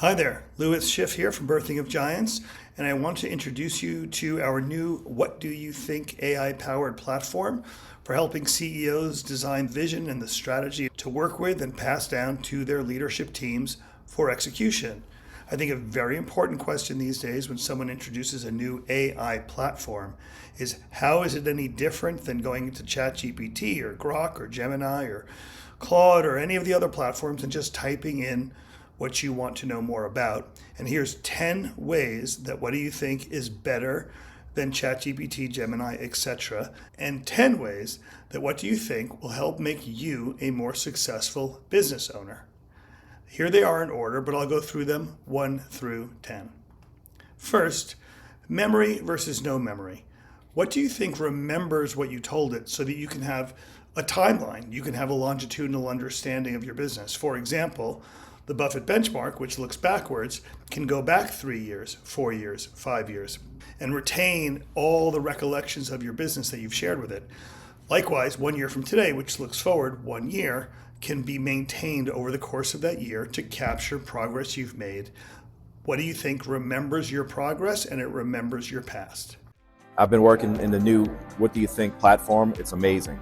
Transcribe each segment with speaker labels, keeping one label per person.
Speaker 1: Hi there, Louis Schiff here from Birthing of Giants, and I want to introduce you to our new What Do You Think AI-powered platform for helping CEOs design vision and the strategy to work with and pass down to their leadership teams for execution. I think a very important question these days when someone introduces a new AI platform is how is it any different than going into ChatGPT or Grock or Gemini or Claude or any of the other platforms and just typing in what you want to know more about. And here's 10 ways that What Do You Think is better than ChatGPT, Gemini, etc. And 10 ways that What Do You Think will help make you a more successful business owner. Here they are in order, but I'll go through them 1 through 10. First, memory versus no memory. What do you think remembers what you told it so that you can have a timeline? You can have a longitudinal understanding of your business. For example, the Buffett Benchmark, which looks backwards, can go back 3 years, 4 years, 5 years, and retain all the recollections of your business that you've shared with it. Likewise, 1 year from today, which looks forward 1 year, can be maintained over the course of that year to capture progress you've made. What do you think remembers your progress and it remembers your past?
Speaker 2: I've been working in the new What Do You Think platform. It's amazing.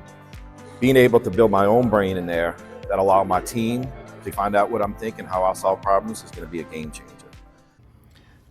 Speaker 2: Being able to build my own brain in there that allow my team to find out what I'm thinking, how I solve problems is going to be a game changer.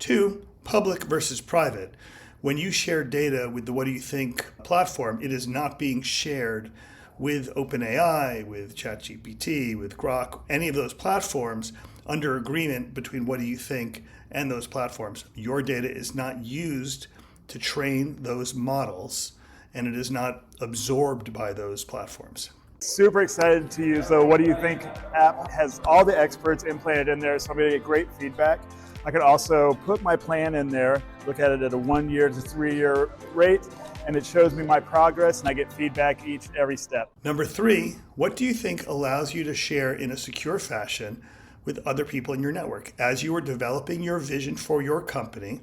Speaker 1: 2, public versus private. When you share data with the What Do You Think platform, it is not being shared with OpenAI, with ChatGPT, with Grock, any of those platforms under agreement between What Do You Think and those platforms. Your data is not used to train those models, and it is not absorbed by those platforms.
Speaker 3: Super excited to use the What Do You Think app. It has all the experts implanted in there, so I'm going to get great feedback. I could also put my plan in there, look at it at a 1 year to 3 year rate, and it shows me my progress and I get feedback each and every step.
Speaker 1: Number 3, what do you think allows you to share in a secure fashion with other people in your network? As you are developing your vision for your company,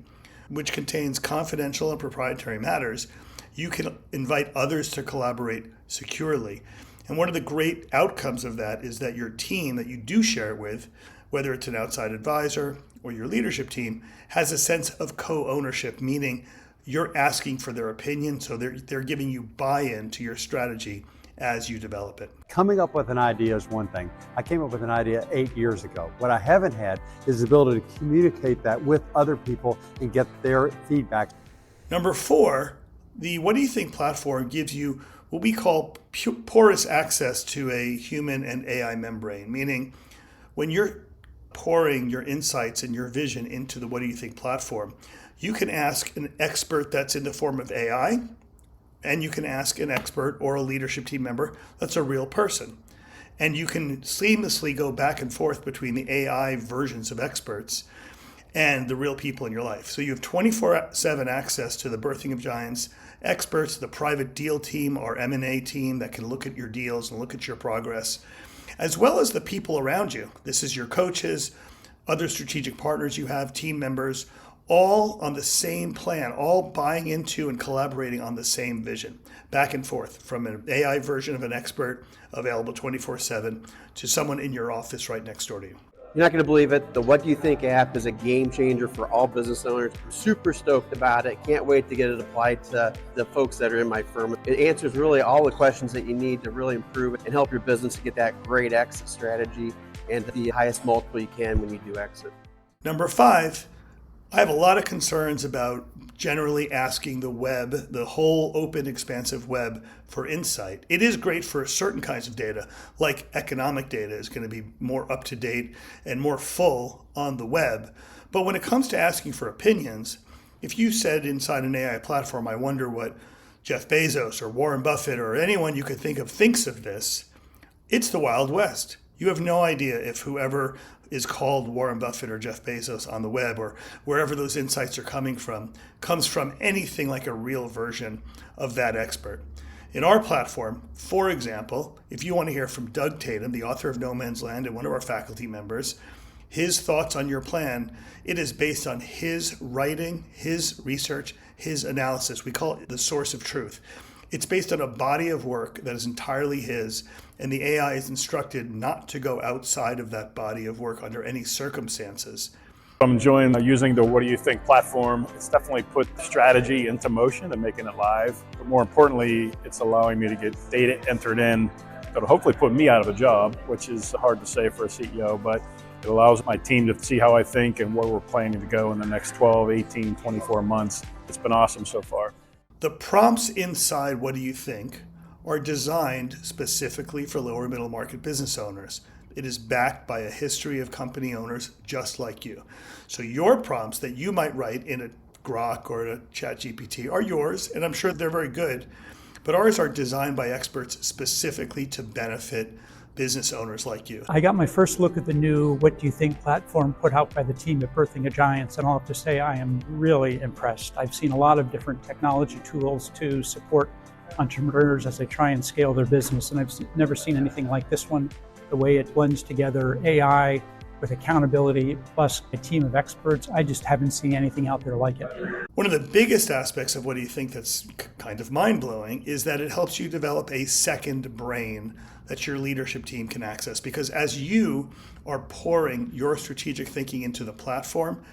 Speaker 1: which contains confidential and proprietary matters, you can invite others to collaborate securely. And one of the great outcomes of that is that your team that you do share it with, whether it's an outside advisor or your leadership team, has a sense of co-ownership, meaning you're asking for their opinion, so they're giving you buy-in to your strategy as you develop it.
Speaker 4: Coming up with an idea is one thing. I came up with an idea 8 years ago. What I haven't had is the ability to communicate that with other people and get their feedback.
Speaker 1: Number 4, the What Do You Think platform gives you what we call porous access to a human and AI membrane, meaning when you're pouring your insights and your vision into the What Do You Think platform, you can ask an expert that's in the form of AI, and you can ask an expert or a leadership team member that's a real person. And you can seamlessly go back and forth between the AI versions of experts and the real people in your life. So you have 24/7 access to the Birthing of Giants experts, the private deal team or M&A team that can look at your deals and look at your progress, as well as the people around you. This is your coaches, other strategic partners you have, team members, all on the same plan, all buying into and collaborating on the same vision, back and forth from an AI version of an expert available 24/7 to someone in your office right next door to you.
Speaker 5: You're not going to believe it. The What Do You Think app is a game changer for all business owners. I'm super stoked about it. Can't wait to get it applied to the folks that are in my firm. It answers really all the questions that you need to really improve and help your business to get that great exit strategy and the highest multiple you can when you do exit.
Speaker 1: Number 5, I have a lot of concerns about generally asking the web, the whole open, expansive web, for insight. It is great for certain kinds of data, like economic data is going to be more up to date and more full on the web. But when it comes to asking for opinions, if you said inside an AI platform, I wonder what Jeff Bezos or Warren Buffett or anyone you could think of thinks of this, it's the Wild West. You have no idea if whoever is called Warren Buffett or Jeff Bezos on the web or wherever those insights are coming from, comes from anything like a real version of that expert. In our platform, for example, if you want to hear from Doug Tatum, the author of No Man's Land and one of our faculty members, his thoughts on your plan, it is based on his writing, his research, his analysis. We call it the source of truth. It's based on a body of work that is entirely his, and the AI is instructed not to go outside of that body of work under any circumstances.
Speaker 3: I'm enjoying using the What Do You Think platform. It's definitely put strategy into motion and making it live. But more importantly, it's allowing me to get data entered in that'll hopefully put me out of a job, which is hard to say for a CEO, but it allows my team to see how I think and where we're planning to go in the next 12, 18, 24 months. It's been awesome so far.
Speaker 1: The prompts inside What Do You Think are designed specifically for lower middle market business owners. It is backed by a history of company owners just like you. So your prompts that you might write in a Grock or a ChatGPT are yours, and I'm sure they're very good, but ours are designed by experts specifically to benefit business owners like you.
Speaker 6: I got my first look at the new What Do You Think platform put out by the team at Birthing of Giants, and I'll have to say I am really impressed. I've seen a lot of different technology tools to support entrepreneurs as they try and scale their business, and I've never seen anything like this one. The way it blends together AI with accountability plus a team of experts, I just haven't seen anything out there like it.
Speaker 1: One of the biggest aspects of What Do You Think that's kind of mind-blowing is that it helps you develop a second brain that your leadership team can access. Because as you are pouring your strategic thinking into the platform,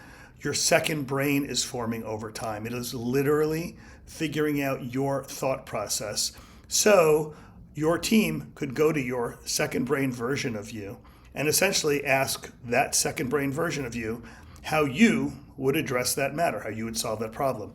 Speaker 1: your second brain is forming over time. It is literally figuring out your thought process. So your team could go to your second brain version of you and essentially ask that second brain version of you how you would address that matter, how you would solve that problem.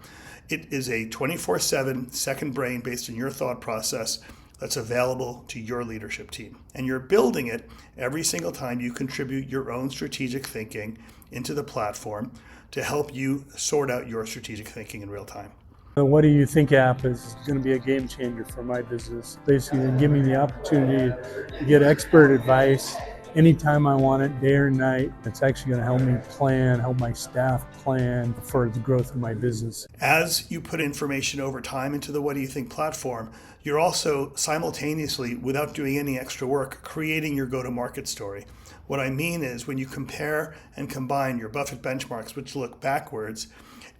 Speaker 1: It is a 24/7 second brain based on your thought process that's available to your leadership team. And you're building it every single time you contribute your own strategic thinking into the platform to help you sort out your strategic thinking in real time.
Speaker 7: The What Do You Think app is going to be a game changer for my business. Basically, give me the opportunity to get expert advice anytime I want it, day or night. It's actually going to help me plan, help my staff plan for the growth of my business.
Speaker 1: As you put information over time into the What Do You Think platform, you're also simultaneously, without doing any extra work, creating your go-to-market story. What I mean is when you compare and combine your Buffett benchmarks, which look backwards,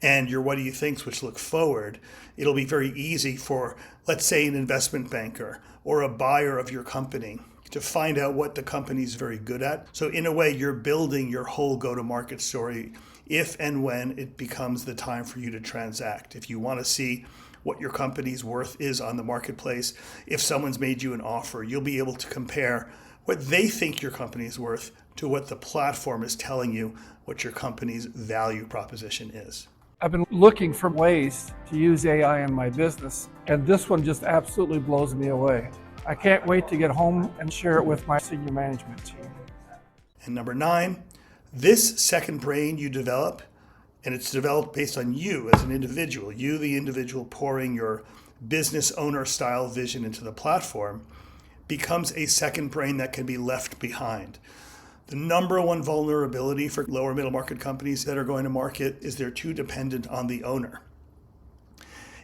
Speaker 1: and your What Do You Thinks, which look forward, it'll be very easy for, let's say, an investment banker or a buyer of your company to find out what the company's very good at. So in a way, you're building your whole go-to-market story if and when it becomes the time for you to transact. If you want to see what your company's worth is on the marketplace, if someone's made you an offer, you'll be able to compare what they think your company is worth to what the platform is telling you what your company's value proposition is.
Speaker 8: I've been looking for ways to use AI in my business, and this one just absolutely blows me away. I can't wait to get home and share it with my senior management team.
Speaker 1: And number 9, this second brain you develop, and it's developed based on you as an individual, you the individual pouring your business owner style vision into the platform, becomes a second brain that can be left behind. The number one vulnerability for lower middle market companies that are going to market is they're too dependent on the owner.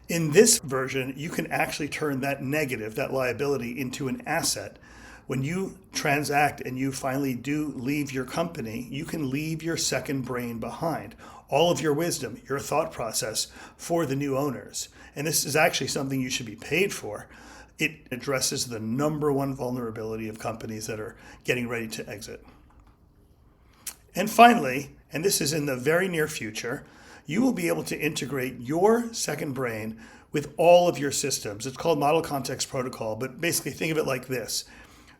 Speaker 1: In this version, you can actually turn that negative, that liability, into an asset. When you transact and you finally do leave your company, you can leave your second brain behind. All of your wisdom, your thought process for the new owners. And this is actually something you should be paid for. It addresses the number one vulnerability of companies that are getting ready to exit. And finally, and this is in the very near future, you will be able to integrate your second brain with all of your systems. It's called Model Context Protocol, but basically think of it like this.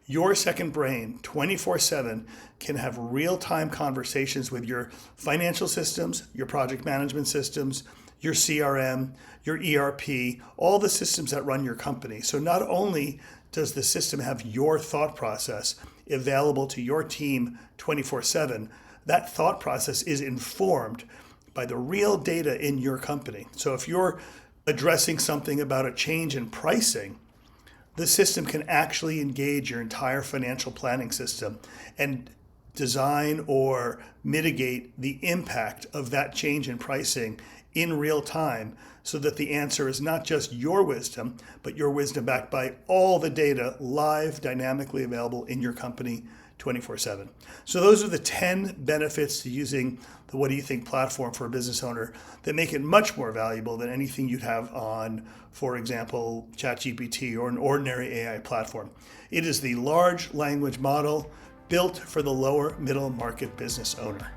Speaker 1: Your second brain, 24/7, can have real-time conversations with your financial systems, your project management systems, your CRM, your ERP, all the systems that run your company. So not only does the system have your thought process available to your team 24/7, that thought process is informed by the real data in your company. So if you're addressing something about a change in pricing, the system can actually engage your entire financial planning system and design or mitigate the impact of that change in pricing in real time, so that the answer is not just your wisdom, but your wisdom backed by all the data live, dynamically available in your company 24/7. So those are the 10 benefits to using the What Do You Think platform for a business owner that make it much more valuable than anything you'd have on, for example, ChatGPT or an ordinary AI platform. It is the large language model built for the lower middle market business owner.